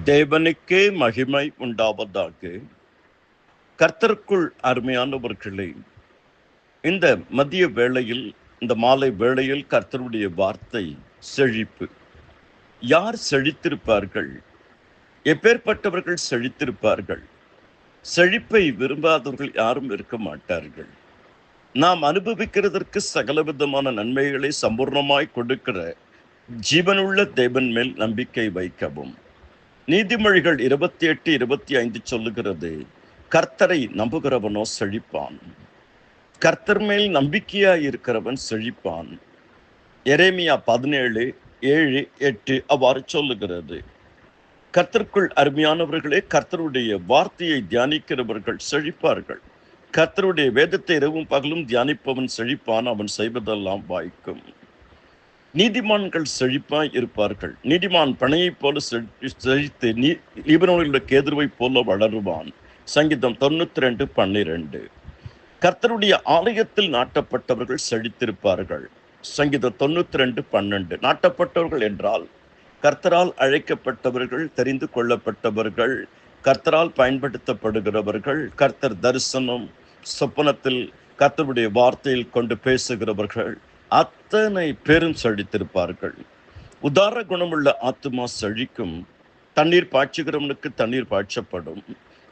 தேவனுக்கே மகிமை உண்டாவதாக. கர்த்தருக்குள் அருமையானவர்களே, இந்த மதிய வேளையில், இந்த மாலை வேளையில் கர்த்தருடைய வார்த்தை செழிப்பு. யார் செழித்திருப்பார்கள்? எப்பேற்பட்டவர்கள் செழித்திருப்பார்கள்? செழிப்பை விரும்பாதவர்கள் யாரும் இருக்க மாட்டார்கள். நாம் அனுபவிக்கிறதற்கு சகலவிதமான நன்மைகளை சம்பூர்ணமாய் கொடுக்கிற ஜீவனுள்ள தேவன் மேல் நம்பிக்கை வைக்கவும். நீதிமொழிகள் 28:25 சொல்லுகிறது, கர்த்தரை நம்புகிறவனோ செழிப்பான். கர்த்தர் மேல் நம்பிக்கையாய் இருக்கிறவன் செழிப்பான். எரேமியா 17:7-8 அவ்வாறு சொல்லுகிறது. கர்த்தருக்குள் அருமையானவர்களே, கர்த்தருடைய வார்த்தையை தியானிக்கிறவர்கள் செழிப்பார்கள். கர்த்தருடைய வேதத்தை இரவும் பகலும் தியானிப்பவன் செழிப்பான், அவன் செய்வதெல்லாம் வாய்க்கும். நீதிமான்கள் செழிப்பாய் இருப்பார்கள். நீதிமான் பனையைப் போல செழித்து லீபனோனிலுள்ள கேதுருவை போல வளருவான். சங்கீதம் 92:12. கர்த்தருடைய ஆலயத்தில் நாட்டப்பட்டவர்கள் செழித்திருப்பார்கள். சங்கீதம் 92:12. நாட்டப்பட்டவர்கள் என்றால் கர்த்தரால் அழைக்கப்பட்டவர்கள், தெரிந்து கொள்ளப்பட்டவர்கள், கர்த்தரால் பயன்படுத்தப்படுகிறவர்கள், கர்த்தர் தரிசனம் சொப்பனத்தில் கர்த்தருடைய வார்த்தையில் கொண்டு பேசுகிறவர்கள், அத்தனை பேரும் செழித்திருப்பார்கள். உதார குணமுள்ள ஆத்துமா செழிக்கும். தண்ணீர் பாய்ச்சுகிறவனுக்கு தண்ணீர் பாய்ச்சப்படும்.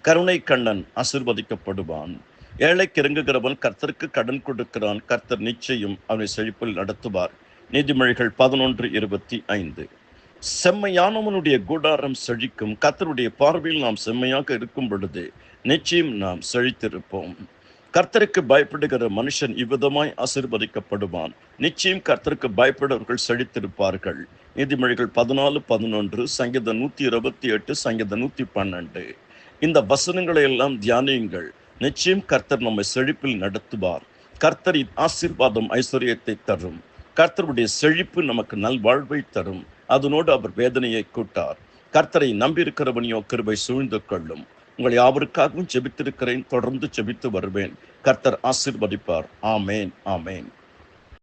கருணை கண்ணன் ஆசீர்வதிக்கப்படுவான். ஏழைக்கு இறங்குகிறவன் கர்த்தருக்கு கடன் கொடுக்கிறான். கர்த்தர் நிச்சயம் அவனை செழிப்பில் நடத்துவார். நீதிமொழிகள் 11:25. செம்மையானவனுடைய கூடாரம் செழிக்கும். கர்த்தருடைய பார்வையில் நாம் செம்மையாக இருக்கும் பொழுது நிச்சயம் நாம் செழித்திருப்போம். கர்த்தருக்கு பயப்படுகிற மனுஷன் இவ்விதமாய் ஆசீர்வதிக்கப்படுவான். நிச்சயம் கர்த்தருக்கு பயப்படுவர்கள் செழித்திருப்பார்கள். நீதிமொழிகள் 14:11, சங்கீதம் 128, சங்கீதம் 112. இந்த வசனங்களை எல்லாம் தியானியுங்கள். நிச்சயம் கர்த்தர் நம்மை செழிப்பில் நடத்துவார். கர்த்தரின் ஆசீர்வாதம் ஐஸ்வர்யத்தை தரும். கர்த்தருடைய செழிப்பு நமக்கு நல்வாழ்வை தரும். அதனோடு அவர் வேதனையை கூட்டார். கர்த்தரை நம்பியிருக்கிறவனையோ கிருபை சூழ்ந்து கொள்ளும். உங்கள் யாவருக்காகவும் ஜெபித்திருக்கிறேன். தொடர்ந்து ஜெபித்து வருவேன். கர்த்தர் ஆசீர்வதிப்பார். ஆமேன், ஆமேன்.